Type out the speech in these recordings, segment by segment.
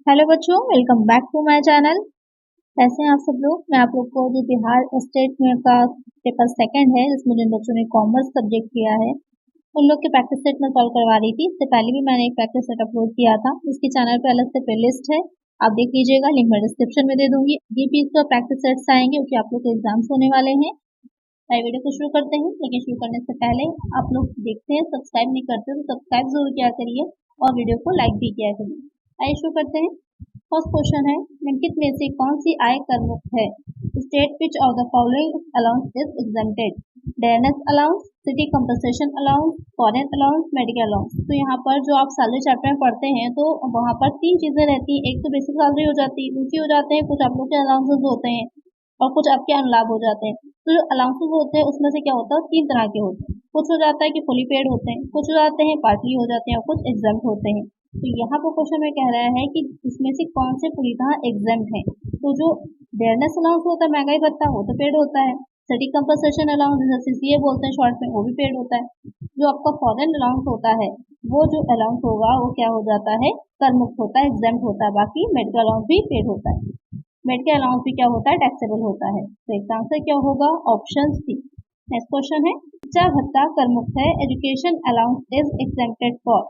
Hello बच्चों, welcome back to my channel. कैसे हैं आप सब लोग। मैं आप लोग को जो बिहार स्टेट में का पेपर सेकंड है, जिसमें जिन बच्चों ने कॉमर्स सब्जेक्ट किया है उन लोग के प्रैक्टिस सेट में सॉल्व करवा रही थी। इससे पहले भी मैंने एक प्रैक्टिस सेट अपलोड किया था, इसके चैनल पे अलग से प्लेलिस्ट है, आप देख लीजिएगा, लिंक मैं डिस्क्रिप्शन में दे दूंगी। ये भी इसका प्रैक्टिस सेट्स आएंगे क्योंकि आप लोग के एग्जाम्स होने वाले हैं। वीडियो को शुरू करते हैं, लेकिन शुरू करने से पहले आप लोग देखते हैं सब्सक्राइब नहीं करते तो सब्सक्राइब जरूर किया करिए और वीडियो को लाइक भी किया करिए। आइए शुरू करते हैं। फर्स्ट क्वेश्चन है, निम्नलिखित में से कौन सी आय कर मुक्त है। State which of the following allowance is exempted. Dearness allowance, city compensation allowance, foreign allowance, medical allowance. तो यहाँ पर जो आप सैलरी चैप्टर में पढ़ते हैं तो वहाँ पर तीन चीजें रहती हैं। एक तो बेसिक सैलरी हो जाती है, दूसरी हो जाते हैं कुछ आप लोग के अलाउंसेस होते हैं और कुछ आपके अनुलाभ हो जाते हैं। तो जो अलाउंसेस होते हैं उसमें से क्या होता है, तीन तरह के होते हैं। कुछ हो जाता है कि फुली पेड होते हैं, कुछ हो जाते हैं पार्टली हो जाते हैं और कुछ एग्जाम्प्ट होते हैं। तो यहाँ पर क्वेश्चन में कह रहा है कि इसमें से कौन से पूरी एग्जाम्प्ट है। तो जो डेयरनेस अलाउंस होता है, महंगाई भत्ता, वो तो पेड होता है। सिटी कंपनसेशन अलाउंस जैसे सीसीए बोलते हैं शॉर्ट में, वो भी पेड होता है। जो आपका फॉरेन अलाउंस होता है, वो जो अलाउंस होगा वो क्या हो जाता है, कर मुक्त होता है, एग्जाम्प्ट होता है। बाकी मेडिकल अलाउंस भी पेड होता है। मेडिकल अलाउंस भी क्या होता है, टैक्सेबल होता है। तो इसका आंसर क्या होगा, ऑप्शन सी। नेक्स्ट क्वेश्चन है, शिक्षा भत्ता कर मुक्त है। Education allowance is exempted for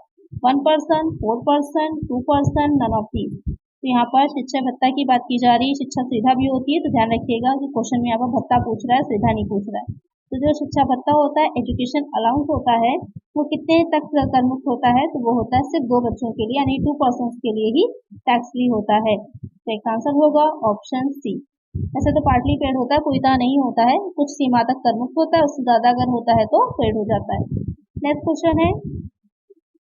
1%, 4%, 2%, none of these. तो यहाँ पर शिक्षा भत्ता की बात की जा रही है। शिक्षा सुविधा भी होती है, तो ध्यान रखिएगा कि क्वेश्चन में यहाँ पर भत्ता पूछ रहा है, सुविधा नहीं पूछ रहा है। तो जो शिक्षा भत्ता होता है, एजुकेशन अलाउंस होता है, वो कितने तक कर मुक्त होता है, तो वो होता है सिर्फ 2 बच्चों के लिए, यानी 2% के लिए ही टैक्स फ्री होता है। तो एक आंसर होगा ऑप्शन सी। ऐसे तो पार्टली पेड होता है, पूरी तरह नहीं होता है, कुछ सीमा तक कर मुक्त होता है, उससे ज्यादा अगर होता है तो पेड हो जाता है। नेक्स्ट क्वेश्चन है,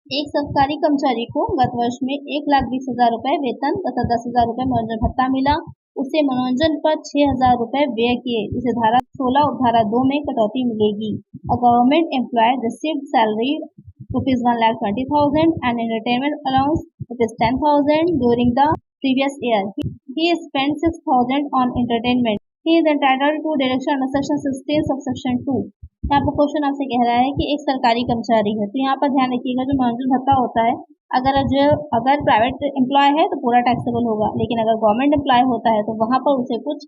एक सरकारी कर्मचारी को गत वर्ष में 1,20,000 रुपए वेतन तथा 10,000 रुपए मनोरंजन भत्ता मिला। उसे मनोरंजन पर 6,000 रुपए व्यय किए, उसे धारा 16 और धारा 2 में कटौती मिलेगी। A government employ received salary ₹1,20,000 and entertainment allowance ₹10,000 during the previous year. He spent 6,000 on entertainment. He is entitled to deduction under section 16 subsection 2. यहाँ पर क्वेश्चन आपसे कह रहा है कि एक सरकारी कर्मचारी है, तो यहाँ पर ध्यान रखिएगा जो मनोरंजन भत्ता होता है, अगर प्राइवेट एम्प्लॉय है तो पूरा टैक्सेबल होगा, लेकिन अगर गवर्नमेंट एम्प्लॉय होता है तो वहां पर उसे कुछ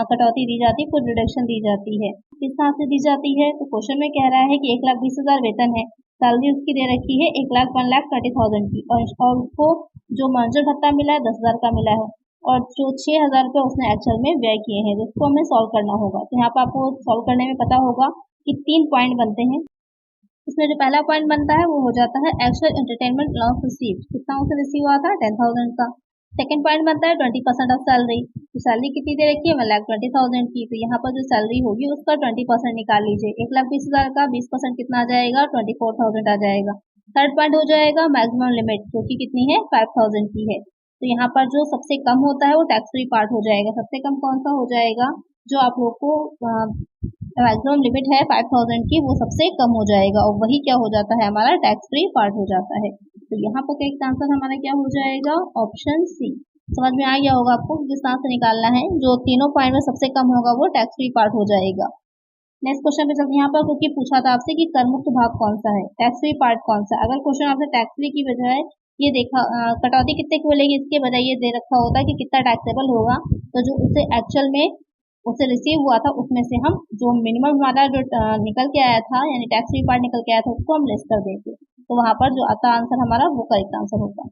कटौती दी जाती है, कुछ रिडक्शन दी जाती है। किस तरह से दी जाती है, तो क्वेश्चन में कह रहा है कि 1,20,000 वेतन है, सैलरी उसकी दे रखी है 1,20,000 की, और उसको जो मनोरंजन भत्ता मिला है 10,000 का मिला है, और जो 6,000 रुपये उसने एक्चुअल में व्यय किए हैं, जिसको हमें सॉल्व करना होगा। तो यहाँ पर आपको सॉल्व करने में पता होगा कि 3 पॉइंट बनते हैं। इसमें जो पहला पॉइंट बनता है वो हो जाता है एक्चुअल एंटरटेनमेंट अलाउंस रिसीव, कितना उसे रिसीव हुआ था, 10,000 का। सेकंड पॉइंट बनता है 20% ऑफ सैलरी, तो सैलरी कितनी दे रखी है, 1,20,000 की, तो यहाँ पर जो सैलरी होगी उसका 20% निकाल लीजिए। 1,20,000 का 20% कितना आ जाएगा, 24,000 आ जाएगा। थर्ड पॉइंट हो जाएगा मैक्सिमम लिमिट, जो कि कितनी है, 5,000 की है। तो यहाँ पर जो सबसे कम होता है वो टैक्स फ्री पार्ट हो जाएगा। सबसे कम कौन सा हो जाएगा, जो आप लोग को मैक्सिमम लिमिट है 5,000 की, वो सबसे कम हो जाएगा, और वही क्या हो जाता है, हमारा टैक्स फ्री पार्ट हो जाता है। तो यहाँ पर करेक्ट आंसर हमारा क्या हो जाएगा, ऑप्शन सी। समझ में आ गया होगा आपको किस तरह से निकालना है, जो तीनों पॉइंट में सबसे कम होगा वो टैक्स फ्री पार्ट हो जाएगा। नेक्स्ट क्वेश्चन पे चलते हैं। यहाँ पर क्योंकि पूछा था आपसे कि कर मुक्त भाग कौन सा है, टैक्स फ्री पार्ट कौन सा। अगर क्वेश्चन आपसे टैक्स फ्री की बजाय ये देखा कटौती कितने की मिलेगी, इसके बजाय ये दे रखा होता है कि कितना टैक्सेबल होगा, तो जो उसे एक्चुअल में उसे रिसीव हुआ था उसमें से हम जो मिनिमम हमारा जो निकल के आया था, यानी टैक्स फ्री पार्ट निकल के आया था, उसको हम लेस कर देते, तो वहां पर जो आता आंसर हमारा वो करेक्ट आंसर होगा।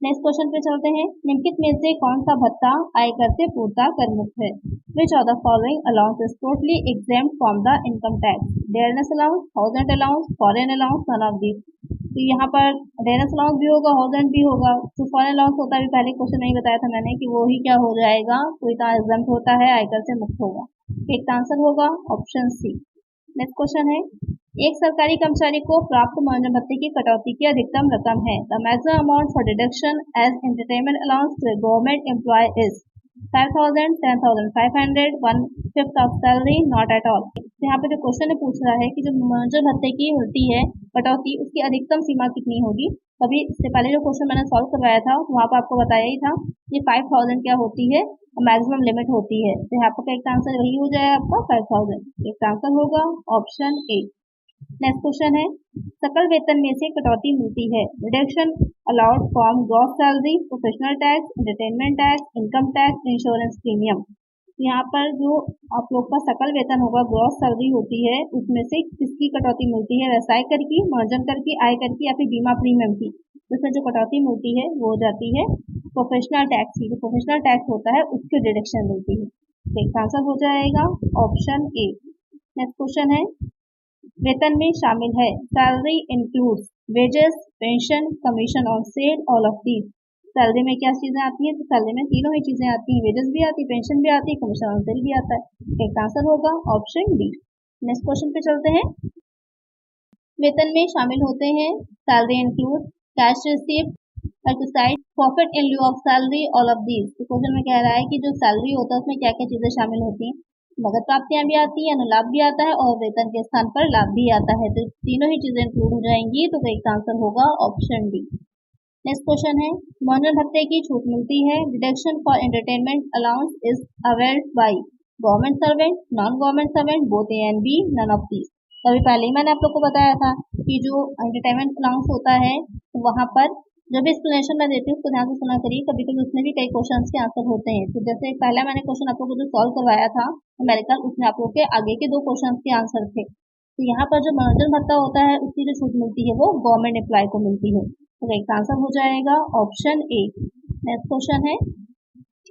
नेक्स्ट क्वेश्चन पे चलते हैं। निम्नलिखित में से कौन सा भत्ता आयकर से पूर्णतः कर मुक्त है। Which of the following allowance is totally exempt from the income tax. Dearness allowance, thousand allowance, foreign allowance, none of these. तो यहाँ पर डेयरनेस अलाउंस भी होगा, थाउजेंड भी होगा। जो फॉरेन अलाउंस होता है, अभी पहले क्वेश्चन नहीं बताया था मैंने कि वो ही क्या हो जाएगा, पूरी तरह एग्जेम्प्ट होता है, आयकर से मुक्त होगा। एक आंसर होगा ऑप्शन सी। नेक्स्ट क्वेश्चन है, एक सरकारी कर्मचारी को प्राप्त मनोरंजन भत्ते की कटौती की अधिकतम रकम है। The maximum amount for deduction as entertainment allowance to government employ is 5,000, 10,500, 1/5 of salary, not at all. यहाँ पे जो क्वेश्चन पूछ रहा है कि जो मनोरंजन भत्ते की होती है कटौती, उसकी अधिकतम सीमा कितनी होगी। तभी इससे पहले जो क्वेश्चन मैंने सॉल्व करवाया था वहां पर आपको बताया ही था कि 5,000 क्या होती है, मैक्सिमम लिमिट होती है। तो यहाँ पर एक आंसर वही हो जाएगा आपका 5,000। एक आंसर होगा ऑप्शन ए। नेक्स्ट क्वेश्चन है, सकल वेतन में से कटौती मिलती है, reduction allowed from gross salary, professional tax, entertainment tax, income tax, insurance premium. यहाँ पर जो आप लोग का सकल वेतन होगा, ग्रॉस सैलरी होती है, उसमें से किसकी कटौती मिलती है, व्यवसाय कर की, मनोरंजन कर की, आय कर की, या फिर बीमा प्रीमियम की। उसमें जो कटौती मिलती है वो हो जाती है प्रोफेशनल टैक्स की। जो प्रोफेशनल टैक्स होता है उसकी डिडक्शन मिलती है। तो इसका आंसर हो जाएगा ऑप्शन ए। नेक्स्ट क्वेश्चन है, वेतन में शामिल है, salary includes wages, pension, commission on sale, all of these. Salary में क्या चीजें आती हैं, तो सैलरी में तीनों ही चीजें आती हैं, वेजेस भी आती है, पेंशन भी आती है, कमीशन ऑन सेल भी आता है। एक आंसर होगा ऑप्शन डी। नेक्स्ट क्वेश्चन पे चलते हैं, वेतन में शामिल होते हैं, salary include cash received, exercise, profit in लिeu of salary, all of these. तो क्वेश्चन में कह रहा है कि जो सैलरी होता है उसमें क्या क्या चीजें शामिल होती हैं, नगद प्राप्तियां भी आती हैं, अनुलाभ भी आता है, और वेतन के स्थान पर लाभ भी आता है। तो तीनों ही चीजें इंक्लूड हो जाएंगी। तो इसका आंसर होगा ऑप्शन डी। नेक्स्ट क्वेश्चन है, मनोरंजन भत्ते की छूट मिलती है, deduction for entertainment allowance is availed by government servant, non government servant, both A and B, none of these. तो अभी पहले ही मैंने आप लोग को बताया था कि जो एंटरटेनमेंट अलाउंस होता है, तो वहां पर जब भी एक्सप्लेनेशन मैं देती हूँ उसको ध्यान से सुना करिए, कभी कभी उसमें भी कई क्वेश्चन के आंसर होते हैं। तो जैसे पहला मैंने क्वेश्चन आप लोगों को जो सॉल्व करवाया था न्यूमेरिकल, उसमें आप लोग के आगे के 2 क्वेश्चन के आंसर थे। तो यहाँ पर जो मनोरंजन भत्ता होता है उसकी जो छूट मिलती है वो गवर्नमेंट एम्प्लॉय को मिलती है। तो इसका आंसर हो जाएगा ऑप्शन ए। नेक्स्ट क्वेश्चन है,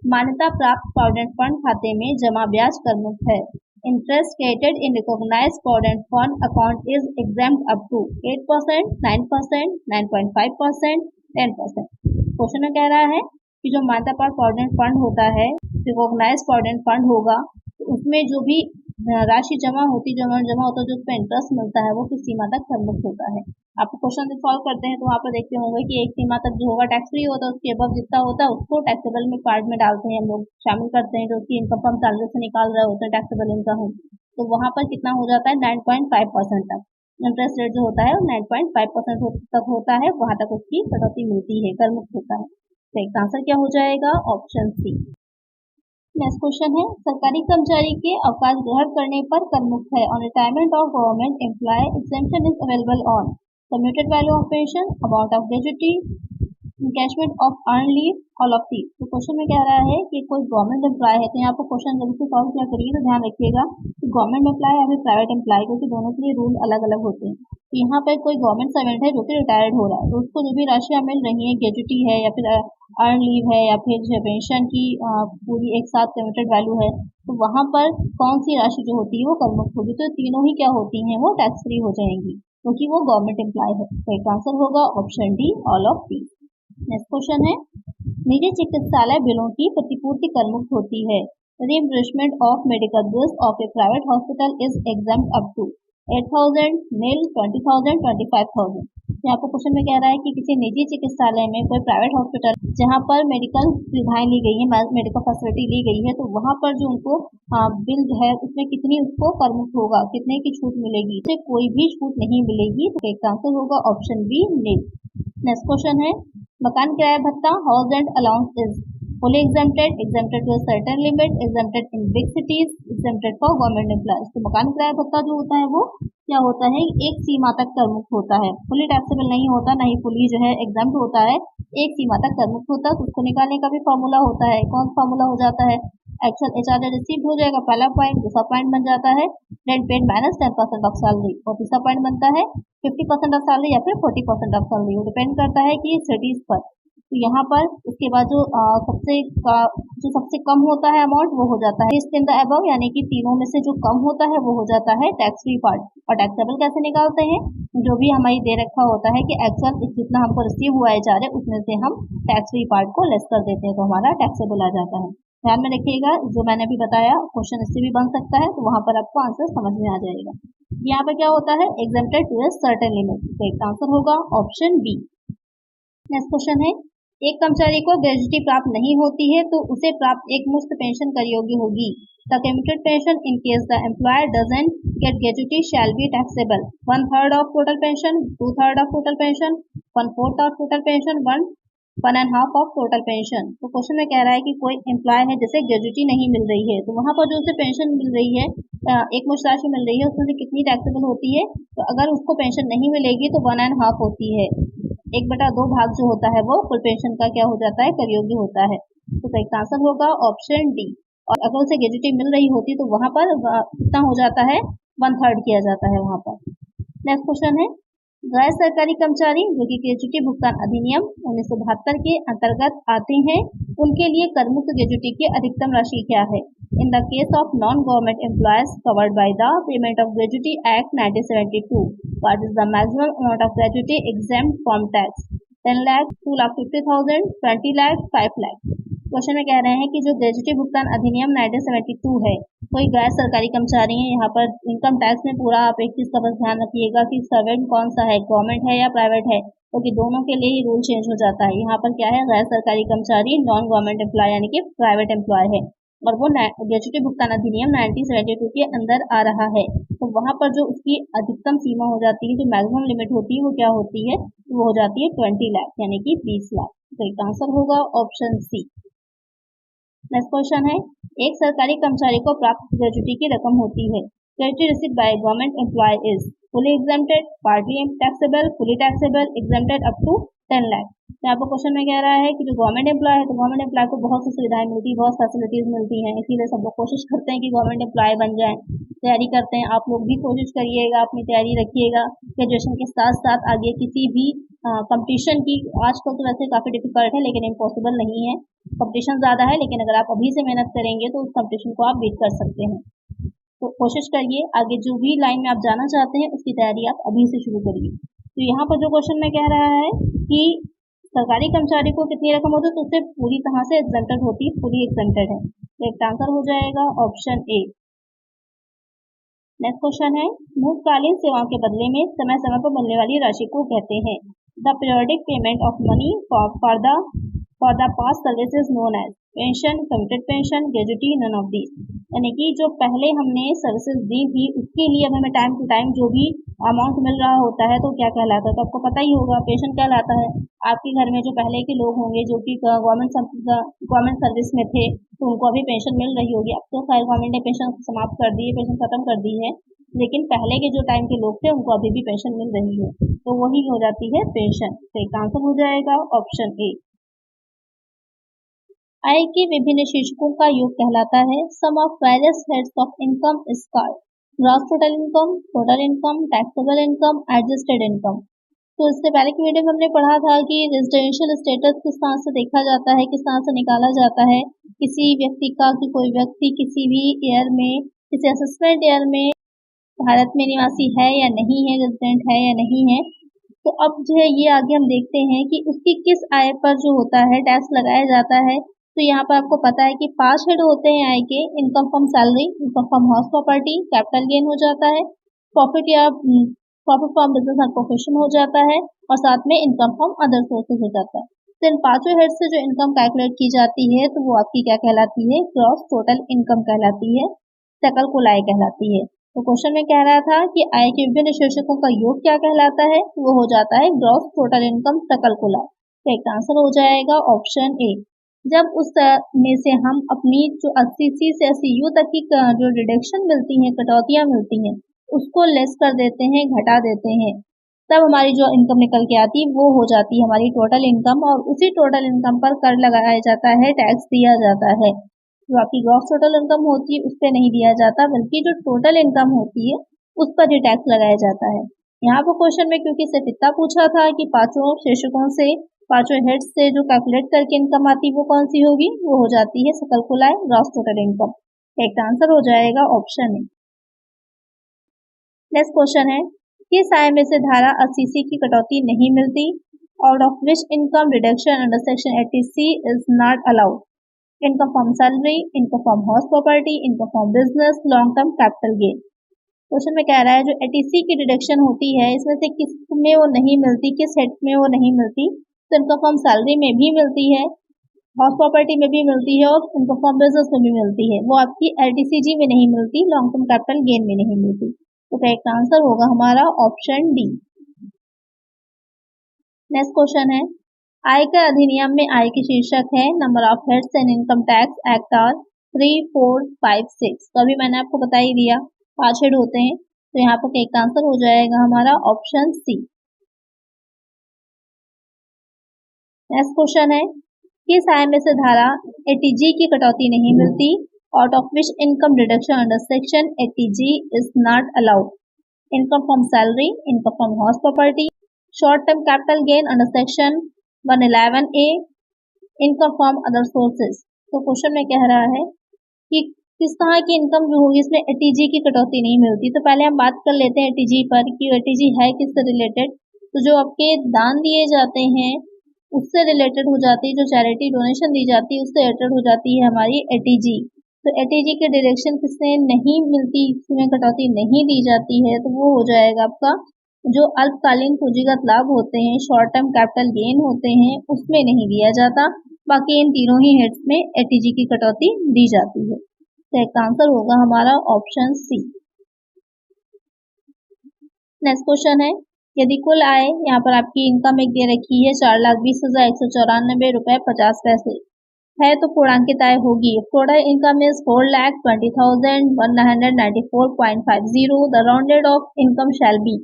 मान्यता प्राप्त प्रोविडेंट फंड खाते में जमा ब्याज कर मुक्त है, interest credited in recognized provident fund account is exempt up to 8%, 9%, 9.5%, 10%। Question में कह रहा है कि जो मान्यता प्राप्त प्रोविडेंट फंड होता है, रिकॉग्नाइज प्रोविडेंट फंड होगा, तो उसमें जो भी राशि जमा होती है, जमा होता है, जो उसमें इंटरेस्ट मिलता है वो किस सीमा तक कर मुक्त होता है। आप क्वेश्चन सॉल्व करते हैं तो वहाँ पर देखते होंगे कि एक सीमा तक जो होगा टैक्स फ्री होता है, उसके अबव जितना होता है उसको टैक्सेबल में पार्ट में डालते हैं, हम लोग शामिल करते हैं, जो उसकी इनकम फ्रॉम सैलरी से निकाल रहे होते हैं टैक्सेबल इनकम। तो वहाँ पर कितना हो जाता है 9.5% तक इंटरेस्ट रेट जो होता है 9.5% तक होता है, वहां तक उसकी कटौती मिलती है, कर मुक्त होता है। तो इसका आंसर क्या हो जाएगा ऑप्शन सी। नेक्स्ट क्वेश्चन है, सरकारी कर्मचारी के अवकाश ग्रहण करने पर कर मुक्त है, on retirement of government employ exemption is available on commuted value of pension, amount of gratuity, encashment of earn leave, all of these. तो क्वेश्चन में कह रहा है कि कोई गवर्नमेंट एम्प्लॉय है, तो यहाँ पर क्वेश्चन जब से सॉल्व किया करिए तो ध्यान रखिएगा कि गवर्नमेंट एम्प्लॉय या फिर प्राइवेट एम्प्लॉय, क्योंकि दोनों के लिए रूल अलग अलग होते हैं। तो यहाँ पर कोई गवर्नमेंट सर्वेंट है जो कि रिटायर्ड हो रहा है, तो उसको जो भी राशियां मिल रही है, ग्रेजुटी है या फिर अर्न लीव है या फिर जो पेंशन की पूरी एक साथ कम्यूटेड वैल्यू है, तो वहां पर कौन सी राशि जो होती है वो कर मुक्त होगी। तो तीनों ही क्या होती हैं, वो टैक्स फ्री हो जाएंगी, क्योंकि वो गवर्नमेंट एम्प्लॉय है। तो इसका आंसर होगा option D, all of the. Next question है, निजी चिकित्सालय बिलों की प्रतिपूर्ति कर मुक्त होती है, reimbursement of medical bills of a private hospital is exempt up to 8,000, nil, 20,000, 25,000। यहाँ पर क्वेश्चन में कह रहा है कि किसी निजी चिकित्सालय में कोई प्राइवेट हॉस्पिटल जहाँ पर मेडिकल सुविधाएं ली गई है, मेडिकल फैसिलिटी ली गई है, तो वहाँ पर जो उनको बिल है उसमें कितनी उसको कर मुक्त होगा, कितने की छूट मिलेगी, उससे कोई भी छूट नहीं मिलेगी। तो इसका आंसर होगा ऑप्शन बी, नील। नेक्स्ट क्वेश्चन है, मकान किराया भत्ता house rent allowance is fully exempted, exempted to a certain limit, exempted in big cities, exempted for government employees। तो मकान किराया भत्ता जो होता है वो क्या होता है, एक सीमा तक कर मुक्त होता है, फुली टैक्सेबल नहीं होता, ना ही फुली जो है एग्जाम्प्ट होता है, एक सीमा तक कर मुक्त होता है। तो उसको निकालने का भी फॉर्मूला होता है, कौन फॉर्मूला हो जाता है, एक्चुअल एचआर रिसीव हो जाएगा पहला पॉइंट, दूसरा पॉइंट बन जाता है rent paid minus 10% of salary, और तीसरा पॉइंट बनता है 50% ऑफ सैलरी या फिर 40% ऑफ सैलरी, वो डिपेंड करता है कि सिटीज पर। तो यहाँ पर उसके बाद जो सबसे कम होता है अमाउंट वो हो जाता है इन द अबव, यानी कि तीनों में से जो कम होता है वो हो जाता है टैक्स फ्री पार्ट। और टैक्सेबल कैसे निकालते हैं, जो भी हमारी दे रखा होता है कि एक्चुअल जितना हमको रिसीव हुआ है जा रहे उसमें से हम टैक्स फ्री पार्ट को लेस कर देते हैं, तो हमारा टैक्सेबल आ जाता है। ध्यान में रखिएगा, जो मैंने अभी बताया क्वेश्चन इससे भी बन सकता है, तो वहां पर आपको आंसर समझ में आ जाएगा। यहाँ पर क्या होता है, exempted to a certain limit. तो इसका आंसर होगा ऑप्शन बी। नेक्स्ट क्वेश्चन है, एक कर्मचारी को ग्रेजुटी प्राप्त नहीं होती है तो उसे प्राप्त एक मुश्त पेंशन कर योग्य होगी। The commuted pension in case the employer doesn't get gratuity shall be taxable 1/3 of total pension, 2/3 of total pension, 1/4 of total pension, 1.5 of total pension. तो क्वेश्चन में कह रहा है कि कोई एम्प्लॉय है जिसे ग्रेजुटी नहीं मिल रही है, तो वहां पर जो उसे पेंशन मिल रही है, एक मुश्त राशि मिल रही है, उसमें से कितनी टैक्सेबल होती है। तो अगर उसको पेंशन नहीं मिलेगी तो 1.5 होती है। 1/2 भाग जो होता है वो कुल पेंशन का क्या हो जाता है, कर योग्य होता है। तो सही आंसर होगा ऑप्शन डी। और अगर उसे ग्रेजुटी मिल रही होती तो वहां पर कितना हो जाता है, 1/3 किया जाता है वहां पर। नेक्स्ट क्वेश्चन है, गैर सरकारी कर्मचारी जो कि ग्रेजुटी भुगतान अधिनियम 1972 के अंतर्गत आते हैं, उनके लिए कर मुक्त ग्रेजुटी की अधिकतम राशि क्या है। In the case of non government employees covered by the payment of gratuity act 1972, what is the maximum amount of gratuity exempt from tax? 10 lakh, 2,50,000, 20 lakh, 5 lakh. Question में कह रहे हैं कि जो ग्रेजुटी भुगतान अधिनियम 1972 है, कोई गैर सरकारी कर्मचारी है। यहाँ पर इनकम टैक्स में पूरा आप एक चीज का बस ध्यान रखिएगा कि सर्वेंट कौन सा है, गवर्नमेंट है या प्राइवेट है, क्योंकि दोनों के लिए ही रूल चेंज हो जाता है। यहाँ पर क्या है, गैर सरकारी कर्मचारी नॉन गवर्नमेंट एम्प्लॉय यानी कि प्राइवेट एम्प्लॉय है, और वो ग्रेजुटी भुगतान अधिनियम 1972 के अंदर आ रहा है। तो वहां पर जो उसकी अधिकतम सीमा हो जाती है, जो मैक्सिमम लिमिट होती है, वो क्या होती है, वो हो जाती है 20 लाख यानी कि 20 लाख। तो इसका आंसर होगा ऑप्शन सी। नेक्स्ट क्वेश्चन है, एक सरकारी कर्मचारी को प्राप्त ग्रेजुटी की रकम होती है। Gratuity received by government employ is fully exempted, partly taxable, fully taxable, exempted up to 10 lakh. तो आपको क्वेश्चन में कह रहा है कि जो गवर्नमेंट एम्प्लॉय है, तो गवर्नमेंट एम्प्लॉय को बहुत सी सुविधाएं मिलती है, बहुत फैसिलिटीज मिलती हैं, इसीलिए सब लोग कोशिश करते हैं कि गवर्नमेंट एम्प्लॉय बन जाए, तैयारी करते हैं। आप लोग भी कोशिश करिएगा, अपनी तैयारी रखिएगा ग्रेजुएशन के साथ साथ आगे किसी भी कंपटीशन की। आजकल तो वैसे काफी डिफिकल्ट है, लेकिन इम्पॉसिबल नहीं है, कंपटीशन ज्यादा है, लेकिन अगर आप अभी से मेहनत करेंगे तो उस कंपटीशन को आप बीट कर सकते हैं। तो कोशिश करिए, आगे जो भी लाइन में आप जाना चाहते हैं उसकी तैयारी आप अभी से शुरू करिए। तो यहाँ पर जो क्वेश्चन में कह रहा है कि सरकारी कर्मचारी को कितनी रकम होती है, तो उससे पूरी तरह से एग्जेम्प्टेड होती है, पूरी एग्जेम्प्टेड है। तो इसका आंसर हो जाएगा ऑप्शन ए। नेक्स्ट क्वेश्चन है, भूतकालीन सेवाओं के बदले में समय समय पर मिलने वाली राशि को कहते हैं। The periodic payment of money for the past service is known as pension, committed pension, gratuity, none of these. यानी कि जो पहले हमने सर्विसेज दी थी उसके लिए अब हमें टाइम टू टाइम जो भी अमाउंट मिल रहा होता है तो क्या कहलाता है, तो आपको पता ही होगा, पेंशन कहलाता है। आपके घर में जो पहले के लोग होंगे जो कि गवर्नमेंट सर्विस में थे, तो उनको अभी पेंशन मिल रही होगी। अब तो खैर गवर्नमेंट ने पेंशन समाप्त कर दी है, पेंशन खत्म कर दी है, लेकिन पहले के जो टाइम के लोग थे उनको अभी भी पेंशन मिल रही है, तो वही हो जाती है पेंशन। तो इसका आंसर हो जाएगा ऑप्शन ए। आय के विभिन्न शीर्षकों का योग कहलाता है। Sum of various heads of income is called gross total income, taxable income, adjusted income. तो इससे पहले की वीडियो में हमने पढ़ा था कि रेजिडेंशियल स्टेटस किस तरह से देखा जाता है, किस तरह से निकाला जाता है किसी व्यक्ति का, कि कोई व्यक्ति किसी भी ईयर में, किसी असेसमेंट ईयर में भारत में निवासी है या नहीं है, रेजिडेंट है या नहीं है। तो अब जो है ये आगे हम देखते हैं कि उसकी किस आय पर जो होता है टैक्स लगाया जाता है। तो यहाँ पर आपको पता है कि 5 हेड होते हैं आय के। Income from salary, income from house property, capital gain हो जाता है, प्रॉफिट या profit from business and profession हो जाता है, और साथ में इनकम फ्रॉम अदर सोर्सेज हो जाता है। तो इन 5 हेड से जो इनकम कैलकुलेट की जाती है तो वो आपकी क्या कहलाती है, ग्रॉस टोटल इनकम कहलाती है, सकल कुल आय कहलाती है। तो क्वेश्चन में कह रहा था कि आय के विभिन्न शीर्षकों का योग क्या कहलाता है, वो हो जाता है ग्रॉस टोटल इनकम, सकल कुल आय। तो एक आंसर हो जाएगा ऑप्शन ए। जब उस में से हम अपनी जो 80C से 80U तक की जो डिडक्शन मिलती है, कटौतियां मिलती हैं, उसको लेस कर देते हैं, घटा देते हैं, तब हमारी जो इनकम निकल के आती है वो हो जाती है हमारी टोटल इनकम, और उसी टोटल इनकम पर कर लगाया जाता है, टैक्स दिया जाता है। जो आपकी ग्रॉस टोटल इनकम होती है उस पर नहीं दिया जाता, बल्कि जो टोटल इनकम होती है उस पर ही टैक्स लगाया जाता है। यहाँ पर क्वेश्चन में क्योंकि सिर्फ इतना पूछा था कि 5 शीर्षकों से, 5 हेड्स से जो कैलकुलेट करके इनकम आती है वो कौन सी होगी, वो हो जाती है सकल कुल आय, ग्रॉस टोटल इनकम। एक आंसर हो जाएगा ऑप्शन ए। नेक्स्ट क्वेश्चन है, किस आय में से धारा 80C की कटौती नहीं मिलती, out of which income reduction under section 80C is not allowed. Income from salary, income from house property, income from business, long term capital gain. Question में कह रहा है जो 80C की डिडक्शन होती है इसमें से किस में वो नहीं मिलती, किस हेड में वो नहीं मिलती। तो इनकम फ्रॉम सैलरी में भी मिलती है, हाउस प्रॉपर्टी में भी मिलती है, और इनकम फ्रॉम बिजनेस में भी मिलती है। वो आपकी LTCG में नहीं मिलती, लॉन्ग टर्म कैपिटल गेन में नहीं मिलती। तो करेक्ट आंसर होगा हमारा ऑप्शन डी। नेक्स्ट क्वेश्चन है, आयकर अधिनियम में आय की शीर्षक है number of heads and income tax act are 3, 4, 5, 6। तो अभी मैंने आपको बता ही दिया 5 हेड होते हैं, तो यहाँ पर एक आंसर हो जाएगा हमारा ऑप्शन सी। नेक्स्ट क्वेश्चन है, किस आय में से धारा 80G की कटौती नहीं मिलती, out of which income deduction under section 80G is not allowed? Income from salary, income from house property, short term capital gain under section 111A, income from other sources. तो क्वेश्चन में कह रहा है कि किस तरह की इनकम जो होगी इसमें 80G की कटौती नहीं मिलती। तो पहले हम बात कर लेते हैं 80G पर कि 80G है किससे रिलेटेड। तो जो आपके दान दिए जाते हैं उससे रिलेटेड हो जाती है, जो चैरिटी डोनेशन दी जाती है उससे रिलेटेड हो जाती है हमारी 80G। तो 80G के डायरेक्शन किससे नहीं मिलती, इसमें कटौती नहीं दी जाती है, तो वो हो जाएगा आपका जो अल्पकालीन पूंजीगत लाभ होते हैं, शॉर्ट टर्म कैपिटल गेन होते हैं, उसमें नहीं दिया जाता। बाकी इन तीनों ही हेड्स में 80G की कटौती दी जाती है। तो इसका आंसर होगा हमारा ऑप्शन सी। नेक्स्ट क्वेश्चन है, यदि कुल आय यहाँ पर आपकी इनकम एक दे रखी है 4,20,194 रुपए 50 पैसे है, तो पूर्णांकित आय होगी। Total income is 4,20,194.50। The rounded off income shall be.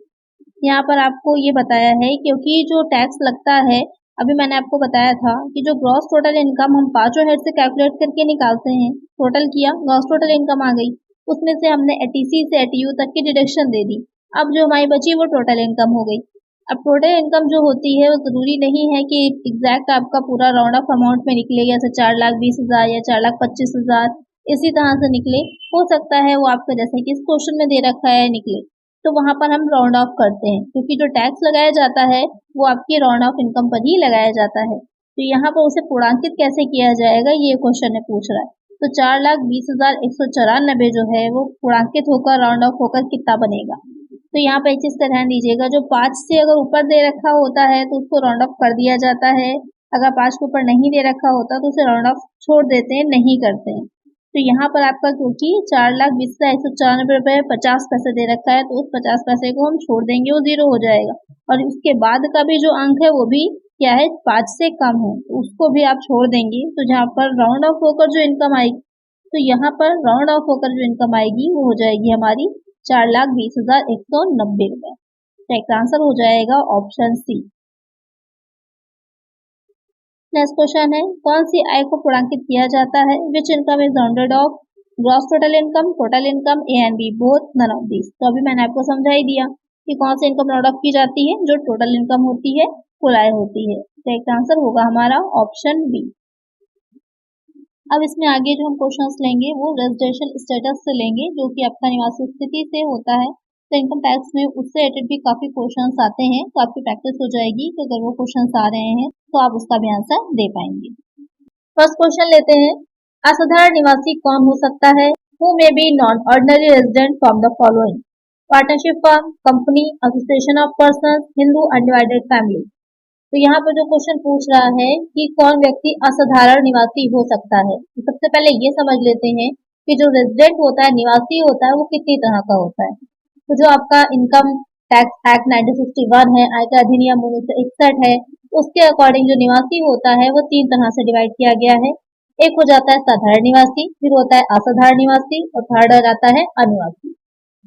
यहाँ पर आपको ये बताया है क्योंकि जो टैक्स लगता है, अभी मैंने आपको बताया था कि जो ग्रॉस टोटल इनकम हम पांचों हेड से कैलकुलेट करके निकालते हैं, टोटल किया, ग्रॉस टोटल इनकम आ गई, उसमें से हमने 80C से 80U तक की डिडक्शन दे दी। अब जो हमारी बची वो टोटल इनकम हो गई। अब टोटल इनकम जो होती है वो जरूरी नहीं है कि एग्जैक्ट आपका पूरा राउंड ऑफ अमाउंट में निकले, जैसे 4,20,000 या 4,25,000 इसी तरह से निकले। हो सकता है वो आपका जैसे कि इस क्वेश्चन में दे रखा है निकले, तो वहां पर हम राउंड ऑफ करते हैं क्योंकि जो टैक्स लगाया जाता है वो आपकी राउंड ऑफ इनकम पर ही लगाया जाता है। तो यहाँ पर उसे पूर्णांकित कैसे किया जाएगा ये क्वेश्चन में पूछ रहा है। तो 4,20,194 जो है वो पूर्णांकित होकर राउंड ऑफ होकर कितना बनेगा। तो यहाँ पर एक चीज का ध्यान दीजिएगा, जो 5 से अगर ऊपर दे रखा होता है तो उसको राउंड ऑफ कर दिया जाता है, अगर 5 के ऊपर नहीं दे रखा होता तो उसे राउंड ऑफ छोड़ देते हैं, नहीं करते हैं। तो यहाँ पर आपका क्योंकि 4,20,194 रुपए 50 पैसे दे रखा है, तो उस 50 पैसे को हम छोड़ देंगे, वो 0 हो जाएगा। और उसके बाद का भी जो अंक है वो भी क्या है 5 से कम है, तो उसको भी आप छोड़ देंगे। तो जहाँ पर राउंड ऑफ होकर जो इनकम आएगी, तो यहाँ पर राउंड ऑफ होकर जो इनकम आएगी वो हो जाएगी हमारी 4,20,190 रुपए। तो इसका आंसर हो जाएगा ऑप्शन सी। नेक्स्ट क्वेश्चन है, कौन सी आय को पूर्णांकित किया जाता है? Which income is rounded off? Gross total income, total income, A and B, both, none of this. तो अभी मैंने आपको समझा ही दिया कि कौन सी इनकम राउंड ऑफ की जाती है, जो टोटल इनकम होती है, कुल आय होती है। तो इसका आंसर होगा हमारा ऑप्शन बी। अब इसमें आगे जो हम क्वेश्चंस लेंगे वो रेजिडेंशियल स्टेटस से लेंगे, जो कि आपका निवासी स्थिति से होता है। तो इनकम टैक्स में उससे रिलेटेड भी काफी क्वेश्चंस आते हैं, तो आपकी प्रैक्टिस हो जाएगी कि अगर वो क्वेश्चंस आ रहे हैं तो आप उसका भी आंसर दे पाएंगे। फर्स्ट क्वेश्चन लेते हैं, असाधारण निवासी कौन हो सकता है? Who may be non ordinary resident from the following? Partnership firm, company, association of persons, Hindu undivided family. तो यहाँ पर जो क्वेश्चन पूछ रहा है कि कौन व्यक्ति असाधारण निवासी हो सकता है, तो सबसे पहले ये समझ लेते हैं कि जो रेजिडेंट होता है, निवासी होता है, वो कितनी तरह का होता है। तो जो आपका इनकम टैक्स एक्ट 1961 है, आयकर अधिनियम 1961 है, उसके अकॉर्डिंग जो निवासी होता है वो 3 तरह से डिवाइड किया गया है। एक हो जाता है साधारण निवासी, फिर होता है असाधारण निवासी और थर्ड हो जाता है अनिवासी।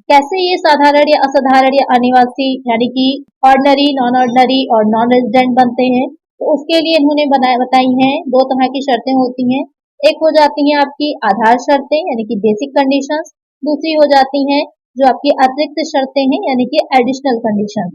कैसे ये साधारण या असाधारण या अनिवासी यानी कि ऑर्डिनरी, नॉन ऑर्डिनरी और नॉन रेजिडेंट बनते हैं, तो उसके लिए इन्होंने बताई हैं 2 तरह की शर्तें होती हैं। एक हो जाती है आपकी आधार शर्तें यानी कि बेसिक कंडीशंस, दूसरी हो जाती हैं जो आपकी अतिरिक्त शर्तें हैं यानी कि एडिशनल कंडीशन।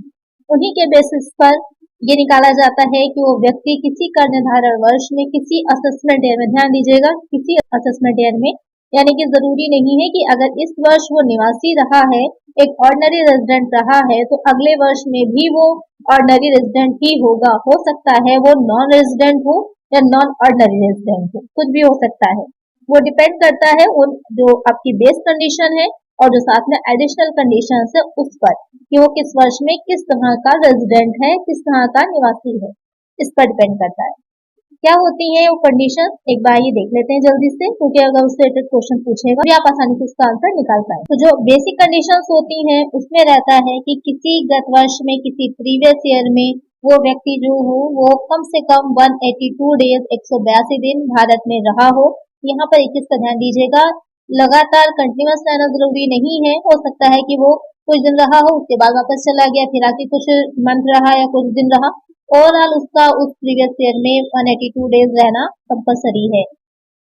उन्हीं के बेसिस पर ये निकाला जाता है कि वो व्यक्ति किसी कर निर्धारण वर्ष में किसी असेसमेंट ईयर में, ध्यान दीजिएगा, किसी असेसमेंट ईयर में, यानी कि जरूरी नहीं है कि अगर इस वर्ष वो निवासी रहा है, एक ऑर्डिनरी रेजिडेंट रहा है, तो अगले वर्ष में भी वो ऑर्डिनरी रेजिडेंट ही होगा। हो सकता है वो नॉन रेजिडेंट हो या नॉन ऑर्डिनरी रेजिडेंट हो, कुछ भी हो सकता है। वो डिपेंड करता है उन जो आपकी बेस कंडीशन है और जो साथ में एडिशनल कंडीशन है उस पर, कि वो किस वर्ष में किस तरह का रेजिडेंट है, किस तरह का निवासी है, इस पर डिपेंड करता है। क्या होती है वो कंडीशन, एक बार ये देख लेते हैं जल्दी से, क्योंकि अगर उससे रिलेटेड क्वेश्चन पूछेगा भी आप आसानी से उसका आंसर निकाल पाए। तो जो बेसिक कंडीशंस होती हैं उसमें रहता है कि किसी गत वर्ष में, किसी प्रीवियस ईयर में वो व्यक्ति जो हो वो कम से कम 182 डेज 182 दिन भारत में रहा हो। यहाँ पर एक चीज का ध्यान दीजिएगा, लगातार कंटिन्यूअस रहना जरूरी नहीं है। हो सकता है कि वो कुछ दिन रहा हो, उसके बाद वापस चला गया, फिर आके कुछ मंथ रहा या कुछ दिन रहा। ओवरऑल उसका उस प्रीवियस ईयर में 182 डेज रहना कंपलसरी है।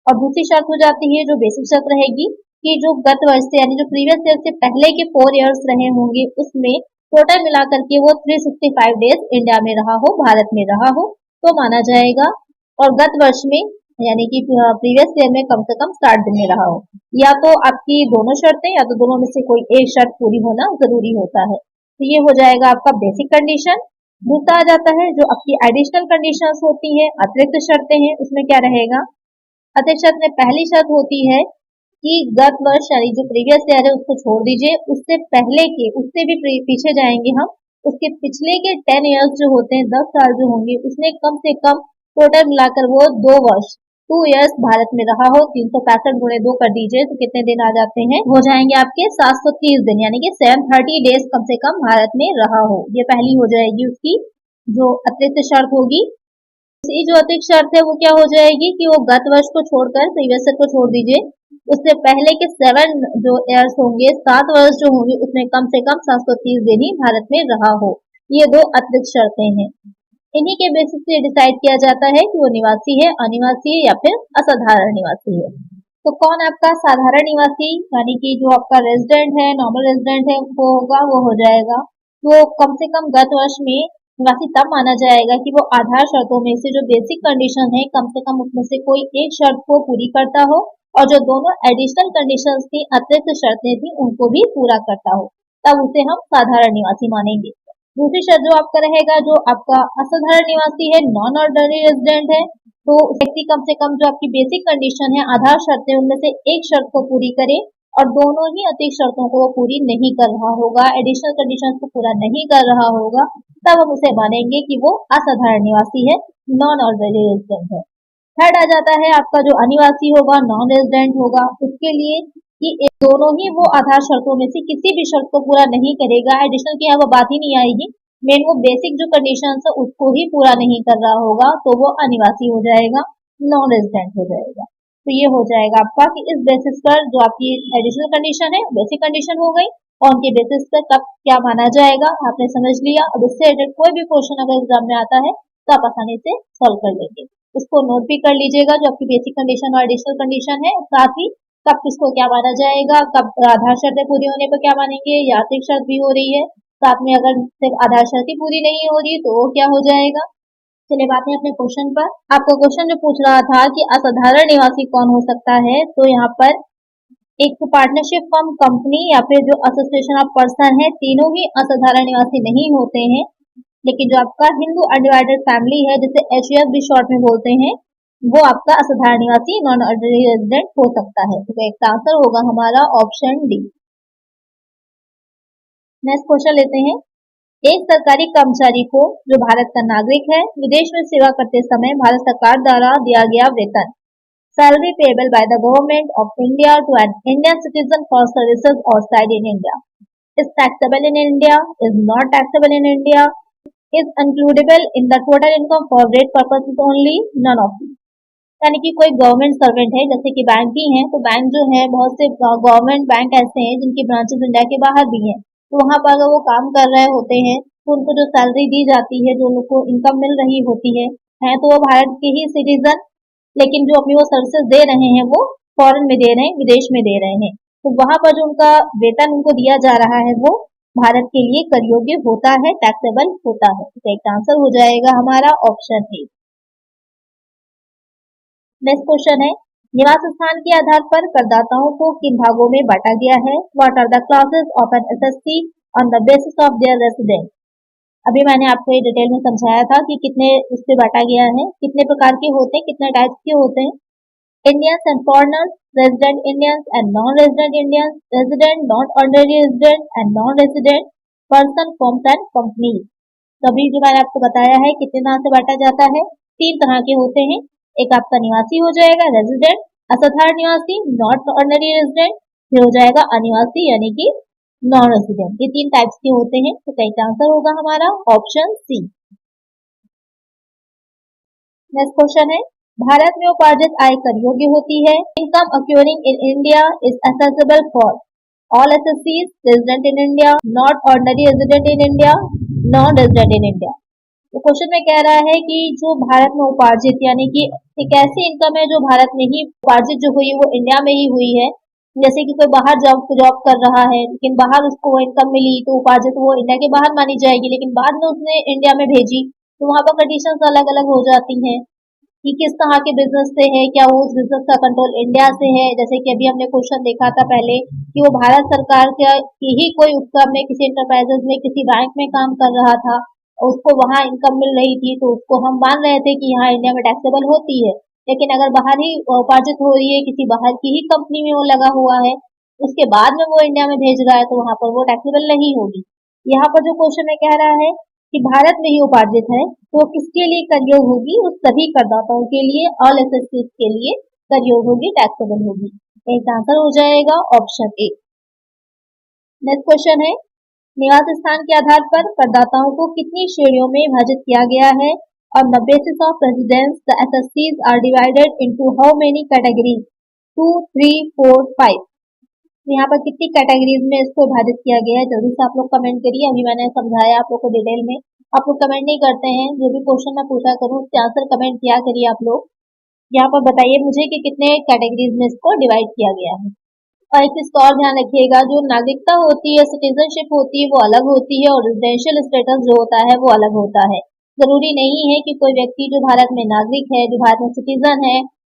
और दूसरी शर्त हो जाती है जो बेसिक शर्त रहेगी कि जो गत वर्ष से यानी जो प्रीवियस ईयर से पहले के 4 इयर्स रहे होंगे उसमें टोटल मिलाकर के वो 365 डेज इंडिया में रहा हो, भारत में रहा हो तो माना जाएगा। और गत वर्ष में यानी कि प्रीवियस ईयर में कम से कम 60 दिन में रहा हो। या तो आपकी दोनों शर्तें या तो दोनों में से कोई एक शर्त पूरी होना जरूरी होता है। तो ये हो जाएगा आपका बेसिक कंडीशन। दूसरा आ जाता है जो आपकी एडिशनल कंडीशंस होती है, अतिरिक्त शर्तें हैं, उसमें क्या रहेगा। अतिरिक्त शर्त में पहली शर्त होती है कि गत वर्ष यानी जो प्रीवियस ईयर है उसको छोड़ दीजिए, उससे पहले के उससे भी पीछे जाएंगे हम, उसके पिछले के 10 इयर्स जो होते हैं 10 साल जो होंगे उसमें कम से कम टोटल मिलाकर वो 2 वर्ष 2 इयर्स भारत में रहा हो। 365 गुणे 2 कर दीजिए तो कितने दिन आ जाते हैं, हो जाएंगे आपके 730 दिन यानी कि 730 डेज कम से कम भारत में रहा हो। ये पहली हो जाएगी उसकी जो अतिरिक्त शर्त होगी। ये जो अतिरिक्त शर्त है वो क्या हो जाएगी कि वो गत वर्ष को छोड़कर प्रीवियस ईयर को छोड़ दीजिए, उससे पहले के 7 जो इयर्स होंगे 7 वर्ष जो होंगे उसमें कम से कम 730 दिन ही भारत में रहा हो। ये 2 अतिरिक्त शर्तें हैं। इन्हीं के बेसिस पे डिसाइड किया जाता है कि वो निवासी है, अनिवासी है या फिर असाधारण निवासी है। तो कौन आपका साधारण निवासी यानी कि जो आपका रेजिडेंट है, नॉर्मल रेजिडेंट है वो होगा, वो हो जाएगा वो कम से कम गत वर्ष में निवासी तब माना जाएगा कि वो आधार शर्तों में से जो बेसिक कंडीशन है कम से कम उसमें से कोई एक शर्त को पूरी करता हो और जो दोनों एडिशनल कंडीशंस थी, अतिरिक्त शर्तें थी, उनको भी पूरा करता हो, तब उसे हम साधारण निवासी मानेंगे। दूसरी शर्त जो आपका रहेगा, जो आपका असाधारण निवासी है, नॉन ऑर्डिनरी रेजिडेंट है, तो व्यक्ति कम से कम जो आपकी बेसिक कंडीशन है, आधार शर्तें, उनमें से एक शर्त को पूरी करे और दोनों ही अतिरिक्त शर्तों को वो पूरी नहीं कर रहा होगा, एडिशनल कंडीशंस को पूरा नहीं कर रहा होगा, तब हम उसे मानेंगे कि वो असाधारण निवासी है, नॉन ऑर्डिनरी रेजिडेंट है। थर्ड आ जाता है आपका जो अनिवासी होगा, नॉन रेजिडेंट होगा, उसके लिए कि दोनों ही वो आधार शर्तों में से किसी भी शर्त को पूरा नहीं करेगा, एडिशनल की यहाँ वो बात ही नहीं आएगी, मेन वो बेसिक जो कंडीशन है उसको ही पूरा नहीं कर रहा होगा, तो वो अनिवासी हो जाएगा, नॉन रेजिडेंट हो जाएगा। तो ये हो जाएगा आपका कि इस बेसिस पर जो आपकी एडिशनल कंडीशन है बेसिक कंडीशन हो गई और उनके बेसिस पर कब क्या माना जाएगा आपने समझ लिया। अब इससे रिलेटेड कोई भी क्वेश्चन अगर एग्जाम में आता है तो आप आसानी से सॉल्व कर लेंगे। उसको नोट भी कर लीजिएगा जो आपकी बेसिक कंडीशन और एडिशनल कंडीशन है, साथ ही कब किसको क्या माना जाएगा, कब आधार शर्तें पूरी होने पर क्या मानेंगे या अतिरिक्त शर्त भी हो रही है, साथ में अगर सिर्फ आधार शर्त ही पूरी नहीं हो रही तो क्या हो जाएगा। चलिए बात है अपने क्वेश्चन पर। आपका क्वेश्चन जो पूछ रहा था कि असाधारण निवासी कौन हो सकता है, तो यहाँ पर एक पार्टनरशिप फर्म, कंपनी या फिर जो एसोसिएशन ऑफ पर्सन है, तीनों ही असाधारण निवासी नहीं होते हैं। लेकिन जो आपका हिंदू अनडिवाइडेड फैमिली है जिसे HUF भी शॉर्ट में बोलते हैं, वो आपका असाधारण निवासी नॉन ऑर्डिनरी रेजिडेंट हो सकता है। तो इसका आंसर होगा हमारा ऑप्शन डी। नेक्स्ट क्वेश्चन लेते हैं। एक सरकारी कर्मचारी को जो भारत का नागरिक है विदेश में सेवा करते समय भारत सरकार द्वारा दिया गया वेतन, salary payable by the government of India to an Indian citizen for services outside in India, is taxable in India, is not taxable in India, is includable in the total income for rate purposes only, none of these. यानी कि कोई government servant है, जैसे कि bank ही है, तो bank जो है बहुत से गवर्नमेंट बैंक ऐसे हैं जिनकी ब्रांचेस इंडिया के बाहर भी हैं, तो वहां पर अगर वो काम कर रहे होते हैं तो उनको जो सैलरी दी जाती है, जो उनको इनकम मिल रही होती है तो वो भारत के ही सिटीजन, लेकिन जो अपनी वो सर्विसेज दे रहे हैं वो फॉरेन में दे रहे हैं, विदेश में दे रहे हैं, तो वहां पर जो उनका वेतन उनको दिया जा रहा है वो भारत के लिए कर योग्य होता है, टैक्सेबल होता है। तो एक आंसर हो जाएगा हमारा ऑप्शन ए। नेक्स्ट क्वेश्चन है, निवास स्थान के आधार पर करदाताओं को किन भागों में बांटा गया है, what are the classes of an SSC on the basis of their residence. अभी मैंने आपको ये डिटेल में समझाया था कि कितने उससे बांटा गया है, कितने प्रकार के होते हैं, कितने टाइप्स के होते हैं। Indians and foreigners, resident Indians and non resident Indians, resident not ordinary resident and non resident person, firms and companies. तभी जो मैंने आपको बताया है कितने तरह से बांटा जाता है, 3 तरह के होते हैं। एक आपका निवासी हो जाएगा रेजिडेंट, असाधारण निवासी नॉट ऑर्डिनरी रेजिडेंट, फिर हो जाएगा अनिवासी यानी कि नॉन रेजिडेंट। ये 3 टाइप्स के होते हैं। तो सही आंसर होगा हमारा ऑप्शन सी। नेक्स्ट क्वेश्चन है, भारत में उपार्जित आय कर योग्य होती है। Income accruing in India is accessible for all assessees resident in India, not ordinary resident in India, non resident in India. तो क्वेश्चन में कह रहा है कि जो भारत में उपार्जित यानी कि एक ऐसी इनकम है जो भारत में ही उपार्जित जो हुई वो इंडिया में ही हुई है। जैसे कि कोई बाहर जॉब कर रहा है लेकिन बाहर उसको वो इनकम मिली तो उपार्जित वो इंडिया के बाहर मानी जाएगी, लेकिन बाद में उसने इंडिया में भेजी तो वहां पर कंडीशंस अलग अलग हो जाती हैं कि किस तरह के बिजनेस से है, क्या वो उस बिजनेस का कंट्रोल इंडिया से है। जैसे कि अभी हमने क्वेश्चन देखा था पहले कि वो भारत सरकार की ही कोई उपक्रम में किसी इंटरप्राइजेस में किसी बैंक में काम कर रहा था, उसको वहां इनकम मिल रही थी तो उसको हम मान रहे थे कि यहाँ इंडिया में टैक्सेबल होती है। लेकिन अगर बाहर ही उपार्जित हो रही है, किसी बाहर की ही कंपनी में वो लगा हुआ है, उसके बाद में वो इंडिया में भेज रहा है तो वहां पर वो टैक्सेबल नहीं होगी। यहाँ पर जो क्वेश्चन में कह रहा है कि भारत में ही उपार्जित है तो किसके लिए कर योग होगी, उस सभी करदाताओं के लिए, ऑल एसएससीज के लिए कर योग होगी, टैक्सेबल होगी। इसका आंसर हो जाएगा ऑप्शन ए। नेक्स्ट क्वेश्चन है, निवास स्थान के आधार पर करदाताओं को कितनी श्रेणियों में विभाजित किया गया है। On the basis of residence, the SSCs are divided into how many categories? 2, 3, 4, 5। यहाँ पर कितनी कैटेगरीज में इसको विभाजित किया गया है, जल्दी से आप लोग कमेंट करिए। अभी मैंने समझाया आप लोग को डिटेल में, आप लोग कमेंट नहीं करते हैं। जो भी क्वेश्चन मैं पूछा करूँ उसके आंसर कमेंट किया करिए आप लोग। यहाँ पर बताइए मुझे कि कितने कैटेगरीज में इसको डिवाइड किया गया है। और एक चीज का और ध्यान रखिएगा, जो नागरिकता होती है, सिटीजनशिप होती है, वो अलग होती है और रेजिडेंशियल स्टेटस जो होता है वो अलग होता है। जरूरी नहीं है कि कोई व्यक्ति जो भारत में नागरिक है, जो भारत में सिटीजन है,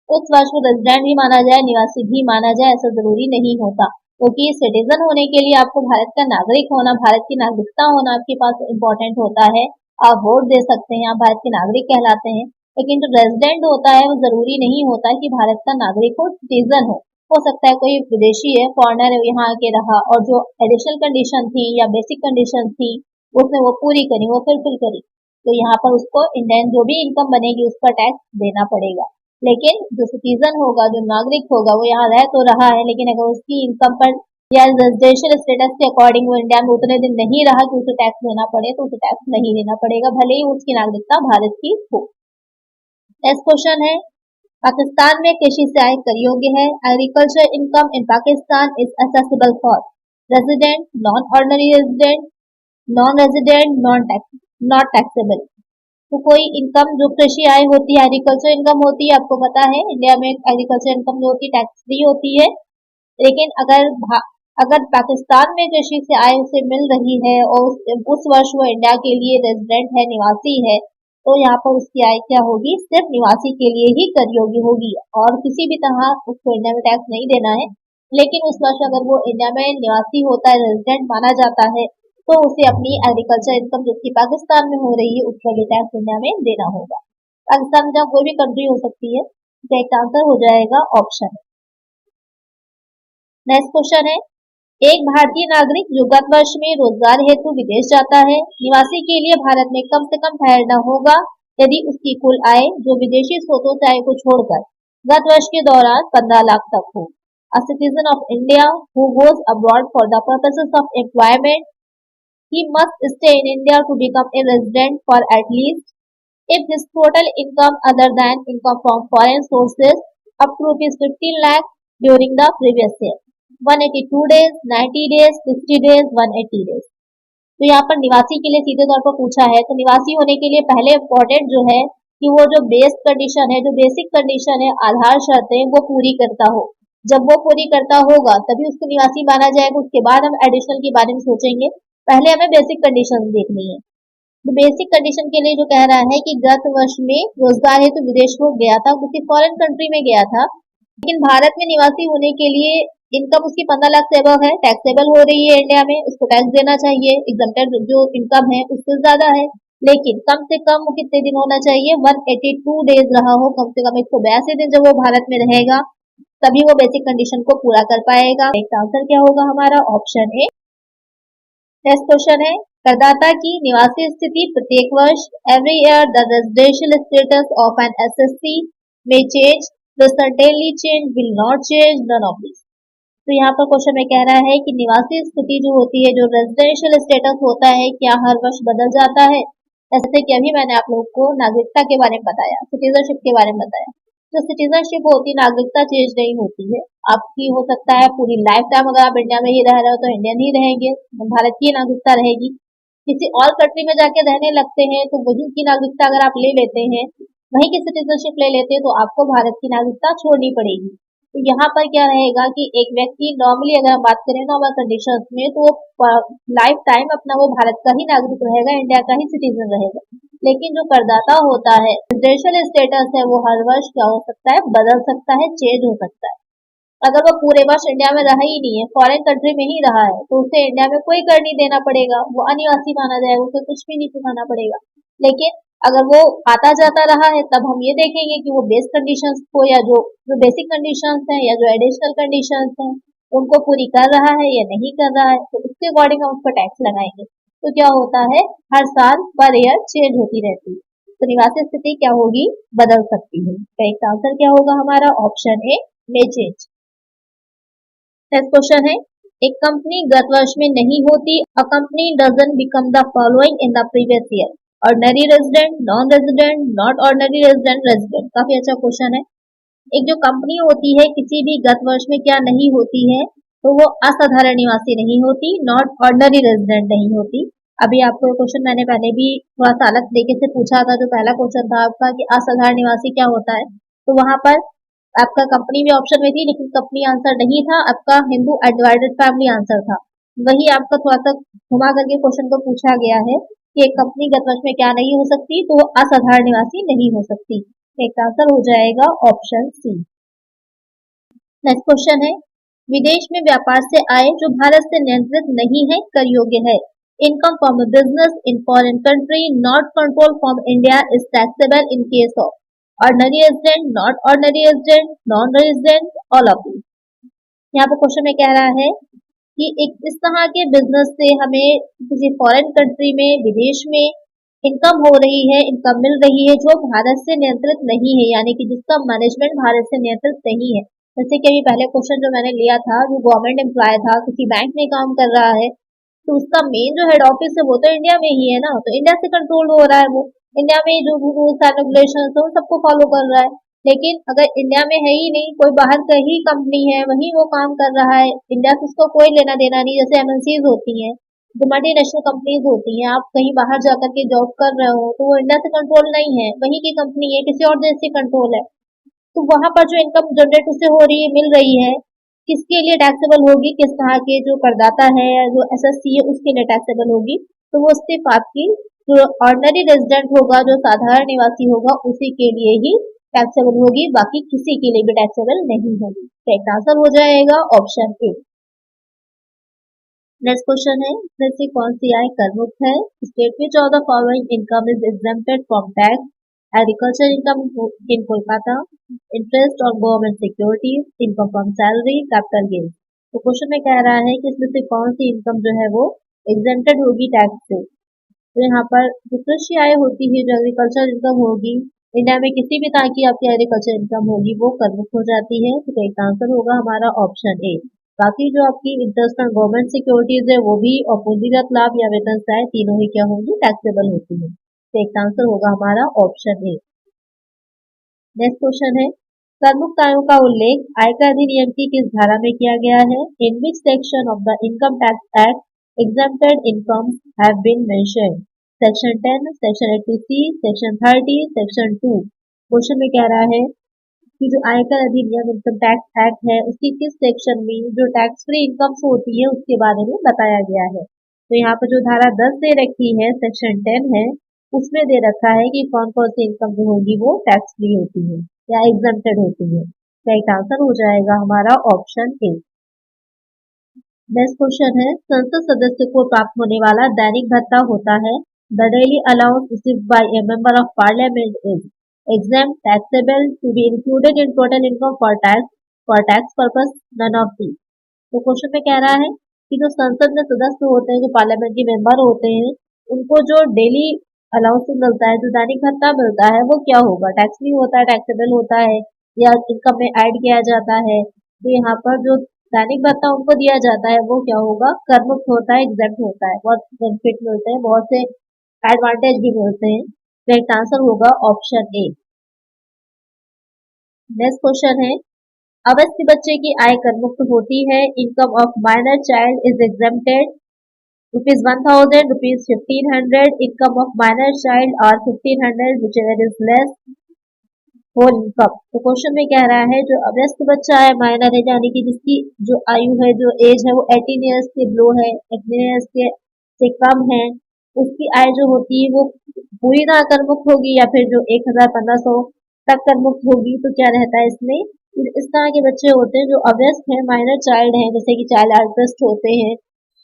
उस वर्ष को रेजिडेंट भी माना जाए, निवासी भी माना जाए, ऐसा जरूरी नहीं होता। क्योंकि सिटीजन होने के लिए आपको भारत का नागरिक होना, भारत की नागरिकता होना आपके पास इम्पोर्टेंट होता है। आप वोट दे सकते हैं, आप भारत के नागरिक कहलाते हैं। लेकिन जो रेजिडेंट होता है वो जरूरी नहीं होता कि भारत का नागरिक हो, सिटीजन हो सकता है कोई विदेशी है, फॉरेनर है, यहाँ आके रहा और जो एडिशनल कंडीशन थी या बेसिक कंडीशन थी उसने वो पूरी करी, वो फुलफिल करी, तो यहाँ पर उसको इंडियन जो भी इनकम बनेगी उसका टैक्स देना पड़ेगा। लेकिन जो सिटीजन होगा, जो नागरिक होगा, वो यहाँ रह तो रहा है लेकिन अगर उसकी इनकम पर या रेजिडेंशियल स्टेटस के अकॉर्डिंग वो इंडिया में उतने दिन नहीं रहा कि उसे टैक्स देना पड़े, तो उसे टैक्स नहीं देना पड़ेगा, भले ही उसकी नागरिकता भारत की हो। नेक्स्ट क्वेश्चन है, पाकिस्तान में कृषि से आय कर योग्य है। Agriculture income in Pakistan is accessible for resident, non ordinary resident, non resident, not taxable. तो कोई इनकम जो कृषि आय होती है, एग्रीकल्चर इनकम होती है, आपको पता है इंडिया में एग्रीकल्चर इनकम जो होती है टैक्स फ्री होती है। लेकिन अगर पाकिस्तान में कृषि से आय उसे मिल रही है और उस वर्ष वो इंडिया के लिए रेजिडेंट है, निवासी है, तो यहाँ पर उसकी आय क्या होगी, सिर्फ निवासी के लिए ही कर योग्य होगी और किसी भी तरह उसको इंडिया में टैक्स नहीं देना है। लेकिन उस वर्ष अगर वो इंडिया में निवासी होता है, रेजिडेंट माना जाता है, तो उसे अपनी एग्रीकल्चर इनकम जिसकी पाकिस्तान में हो रही है उसका भी टैक्स इंडिया में देना होगा। पाकिस्तान में कोई भी कंट्री हो सकती है, तो एक आंसर हो जाएगा ऑप्शन। नेक्स्ट क्वेश्चन है, एक भारतीय नागरिक जो गत वर्ष में रोजगार हेतु विदेश जाता है, निवासी के लिए भारत में कम से कम ठहरना होगा यदि उसकी कुल आय जो विदेशी स्रोतों से आय को छोड़कर गत वर्ष के दौरान 15 लाख तक हो। A citizen of India who goes abroad for the purposes of employment, he must stay in India to become a resident for at least, if his total income other than income from foreign sources up to rupees 15 lakh during the previous year, 182 days, 90 days, 60 days, 180 days। तो यहाँ पर निवासी के लिए सीधे तौर पर पूछा है, तो निवासी होने के लिए पहले इम्पोर्टेंट जो है कि वो जो बेस कंडीशन है, जो बेसिक कंडीशन है, आधार शर्तें वो पूरी करता हो। जब वो पूरी करता होगा तभी उसको निवासी माना जाएगा, उसके बाद हम एडिशनल के बारे में सोचेंगे। पहले हमें बेसिक कंडीशन देखनी है। तो बेसिक कंडीशन के लिए जो कह रहा है कि गत वर्ष में रोजगार हेतु विदेश को गया था, किसी फॉरेन कंट्री में गया था, लेकिन भारत में निवासी होने के लिए इनकम उसकी 15 लाख से अबव है, टैक्सेबल हो रही है इंडिया में, उसको टैक्स देना चाहिए। एग्जम्प्टेड जो इनकम है उससे ज्यादा है, लेकिन कम से कम वो कितने दिन होना चाहिए, 182 डेज रहा हो, कम से कम 182 दिन जब वो भारत में रहेगा तभी वो बेसिक कंडीशन को पूरा कर पाएगा। इसका आंसर क्या होगा हमारा ऑप्शन ए। नेक्स्ट क्वेश्चन है, करदाता की निवासी स्थिति प्रत्येक वर्ष, every year the residential status of an assessee में change, will certainly change, will not change, none of this. तो यहाँ पर क्वेश्चन में कह रहा है कि निवासी स्थिति जो होती है, जो रेजिडेंशियल स्टेटस होता है, क्या हर वर्ष बदल जाता है। जैसे कि अभी मैंने आप लोगों को नागरिकता के बारे में बताया, सिटीजनशिप के बारे में बताया। जो सिटीजनशिप होती है, नागरिकता चेंज नहीं होती है। आपकी हो सकता है पूरी लाइफ टाइम अगर आप इंडिया में ही रह रहे हो तो इंडियन ही रहेंगे, भारत की नागरिकता रहेगी। किसी और कंट्री में जाके रहने लगते हैं तो वहीं की नागरिकता अगर आप ले लेते हैं, वहीं की सिटीजनशिप ले लेते हैं, तो आपको भारत की नागरिकता छोड़नी पड़ेगी। तो यहाँ पर क्या रहेगा कि एक व्यक्ति नॉर्मली अगर हम बात करें नॉर्मल कंडीशंस में, तो वो लाइफ टाइम अपना वो भारत का ही नागरिक रहेगा, इंडिया का ही सिटीजन रहेगा। लेकिन जो करदाता होता है, रेजिडेंशियल स्टेटस है, वो हर वर्ष क्या हो सकता है, बदल सकता है, चेंज हो सकता है। अगर वो पूरे वर्ष इंडिया में रहा ही नहीं है, फॉरेन कंट्री में ही रहा है, तो उसे इंडिया में कोई कर नहीं देना पड़ेगा, वो अनिवासी माना जाएगा, उसे कुछ भी नहीं चुकाना पड़ेगा। लेकिन अगर वो आता जाता रहा है, तब हम ये देखेंगे कि वो बेस कंडीशंस को, या जो जो बेसिक कंडीशंस हैं या जो एडिशनल कंडीशंस हैं, उनको पूरी कर रहा है या नहीं कर रहा है, तो उसके अकॉर्डिंग हम उस पर टैक्स लगाएंगे। तो क्या होता है, हर साल पर ईयर चेंज होती रहती है, तो निवासी स्थिति क्या होगी, बदल सकती है। तो एक आंसर क्या होगा हमारा, option A, may change. Next question है, एक कंपनी गत वर्ष में नहीं होती, a company doesn't become the following in the previous year, ordinary resident, non resident, not ordinary resident, resident. काफी अच्छा क्वेश्चन है। एक जो कंपनी होती है किसी भी गत वर्ष में क्या नहीं होती है, तो वो असाधारण निवासी नहीं होती, नॉट ऑर्डिनरी रेजिडेंट नहीं होती। अभी आपको क्वेश्चन मैंने पहले भी थोड़ा सा अलग तरीके से पूछा था, जो पहला क्वेश्चन था आपका कि असाधारण निवासी क्या होता है, तो वहां पर आपका कंपनी भी ऑप्शन में थी, लेकिन कंपनी आंसर नहीं था, आपका हिंदू अनडिवाइडेड फैमिली आंसर था। वही आपका थोड़ा सा घुमा करके क्वेश्चन को पूछा गया है कि एक कंपनी गत वर्ष में क्या नहीं हो सकती, तो वो असाधारण निवासी नहीं हो सकती। एक आंसर हो जाएगा ऑप्शन सी। नेक्स्ट क्वेश्चन है, विदेश में व्यापार से आय जो भारत से नियंत्रित नहीं है, कर योग्य है। Income from business in foreign country not control from India is taxable in case of ordinary resident, not ordinary resident, non resident, all of these. यहाँ पर क्वेश्चन में कह रहा है कि एक इस तरह के बिजनेस से हमें किसी फॉरेन कंट्री में, विदेश में इनकम हो रही है, इनकम मिल रही है जो भारत से नियंत्रित नहीं है, यानी कि जिसका मैनेजमेंट भारत से नियंत्रित नहीं है। जैसे कि अभी पहले क्वेश्चन जो मैंने लिया था, जो गवर्नमेंट एम्प्लॉय था, किसी बैंक में काम कर रहा है, तो उसका मेन जो हेड ऑफिस है वो तो इंडिया में ही है ना, तो इंडिया से कंट्रोल हो रहा है, वो इंडिया में ही जो भी रूल्स एंड रेगुलेशन है सबको फॉलो कर रहा है। लेकिन अगर इंडिया में है ही नहीं, कोई बाहर का ही कंपनी है, वहीं वो काम कर रहा है, इंडिया से उसको कोई लेना देना नहीं। जैसे एमएनसीज होती हैं, जो मल्टीनेशनल कंपनीज होती हैं, आप कहीं बाहर जाकर के जॉब कर रहे हो, तो वो इंडिया से कंट्रोल नहीं है, वहीं की कंपनी है, किसी और देश से कंट्रोल है। तो वहां पर जो इनकम जनरेट उससे हो रही है, मिल रही है, किसके लिए टैक्सेबल होगी, किस तरह के जो करदाता है या जो एसएससी है उसके लिए टैक्सेबल होगी, तो वो सिर्फ आपकी जो ऑर्डिनरी रेजिडेंट होगा, जो साधारण निवासी होगा, उसी के लिए ही टैक्सेबल होगी, बाकी किसी के लिए भी टैक्सेबल नहीं होगी। करेक्ट आंसर हो जाएगा ऑप्शन ए। नेक्स्ट क्वेश्चन है, जैसे कौन सी आय कर मुक्त है, state which of the following income is exempted from tax, agriculture income in Kolkata, interest on government securities, income from salary, capital gain. तो क्वेश्चन में कह रहा है कि इसमें से कौन सी इनकम जो है वो एग्जेम्प्टेड होगी टैक्स से। तो यहाँ पर जो कृषि आय होती है, जो एग्रीकल्चर इनकम होगी, इंडिया में किसी भी तरह की आपकी एग्रीकल्चर इनकम होगी, वो कर मुक्त हो जाती है। तो एक आंसर होगा हमारा ऑप्शन ए। बाकी जो आपकी इंटरेस्ट ऑन गवर्नमेंट सिक्योरिटीज है, वो भी, और पूंजीगत लाभ या वेतन से आय, तीनों ही क्या होंगी, टैक्सेबल होती है। तो एक आंसर होगा हमारा ऑप्शन ए। नेक्स्ट क्वेश्चन है, कर मुक्त आयों का उल्लेख आयकर अधिनियम की किस धारा में किया गया है, in which section of the income tax act exempted incomes have been mentioned, section 10, section 80C, section 30, section 2। Question में कह रहा है कि जो आयकर अधिनियम इनकम टैक्स एक्ट है, उसकी किस सेक्शन में जो टैक्स फ्री इनकम्स होती है उसके बारे में बताया गया है। तो यहाँ पर जो धारा 10 दे रखी है, सेक्शन 10 है, उसमें दे रखा है कि कौन कौन सी इनकम जो होगी वो टैक्स फ्री होती है या एग्जेम्प्टेड होती है। राइट आंसर हो जाएगा हमारा ऑप्शन ए। नेक्स्ट क्वेश्चन है, संसद सदस्य को प्राप्त होने वाला दैनिक भत्ता होता है, the daily allowance received by A member of parliament is exempt, taxable, to be included in total income for tax purpose, none of these। तो क्वेश्चन में कह रहा है कि जो संसद में सदस्य होते हैं, जो पार्लियामेंट के मेंबर होते हैं, उनको जो डेली अलाउंस मिलता है, जो दैनिक भत्ता मिलता है, वो क्या होगा, टैक्स फ्री होता है, टैक्सेबल होता है, या इनकम में ऐड किया जाता है। तो यहाँ पर जो दैनिक भत्ता उनको दिया जाता है वो क्या होगा, कर मुक्त होता है, एग्जेम्प्ट होता है। बहुत बेनिफिट मिलते हैं, बहुत से एडवांटेज भी मिलते हैं। करेक्ट आंसर होगा ऑप्शन ए। नेक्स्ट क्वेश्चन है, अवस्थी बच्चे की आय कर मुक्त होती है। Income of minor child is exempted. ₹1000, ₹1500, income of minor child और 1500 whichever is less whole income. तो क्वेश्चन में कह रहा है जो अव्यस्त बच्चा है, माइनर है, यानी कि जिसकी जो आयु है, जो एज है वो 18 ईयर्स के बिलो है, 18 ईयर्स के से कम है, उसकी आय जो होती है वो पूरी तरह कर मुक्त होगी या फिर जो 1500 तक कर मुक्त होगी। तो क्या रहता है इसमें, इस तरह के बच्चे होते हैं जो अव्यस्त है, माइनर चाइल्ड है, जैसे कि चाइल्ड आर्टिस्ट होते हैं,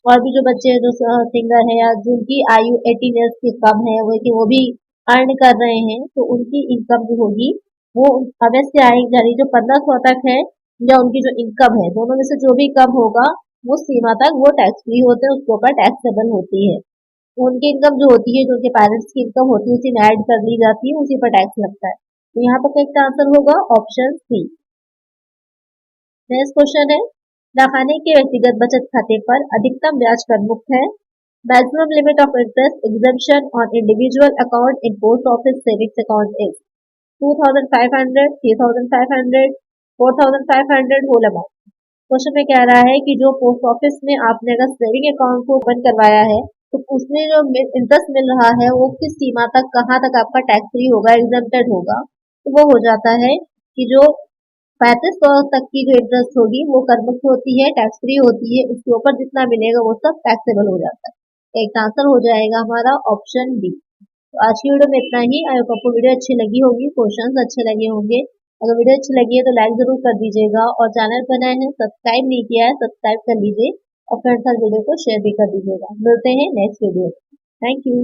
और भी जो बच्चे जो सिंगर है या जिनकी आयु 18 ईयर्स से कम है, वो भी अर्न कर रहे हैं, तो उनकी इनकम जो होगी वो अवश्य आएगी, यानी जो 1500 तक है या उनकी जो इनकम है, दोनों में से जो भी कम होगा वो सीमा तक वो टैक्स फ्री होते हैं, उसके ऊपर टैक्सेबल होती है। तो उनकी इनकम जो होती है, जो उनके पेरेंट्स की इनकम होती है, उसी में ऐड कर ली जाती है, उसी पर टैक्स लगता है। तो यहाँ पर करेक्ट आंसर होगा ऑप्शन सी। नेक्स्ट क्वेश्चन है, डाकखाने के व्यक्तिगत बचत खाते पर अधिकतम ब्याज कर मुक्त है। Maximum limit of interest exemption on individual account in post office savings account is 2500, 3500, 4500 whole amount. Question में कह रहा है कि जो पोस्ट ऑफिस में आपने अगर सेविंग अकाउंट को ओपन करवाया है, तो उसमें जो इंटरेस्ट मिल रहा है वो किस सीमा तक, कहाँ तक आपका टैक्स फ्री होगा, एग्जेम्प्टेड होगा। तो वो हो जाता है कि जो 3500 तक की जो इंटरेस्ट होगी वो कर मुक्त होती है, टैक्स फ्री होती है, उसके ऊपर जितना मिलेगा वो सब टैक्सेबल हो जाता है। एक आंसर हो जाएगा हमारा ऑप्शन बी। तो आज की वीडियो में इतना ही। आई होप आपको वीडियो अच्छी लगी होगी, क्वेश्चंस अच्छे लगे होंगे। अगर वीडियो अच्छी लगी है तो लाइक जरूर कर दीजिएगा, और चैनल पर नए हैं सब्सक्राइब नहीं किया है सब्सक्राइब कर लीजिए, और फ्रेंड्स साथ वीडियो को शेयर भी कर दीजिएगा। मिलते हैं नेक्स्ट वीडियो। Thank you.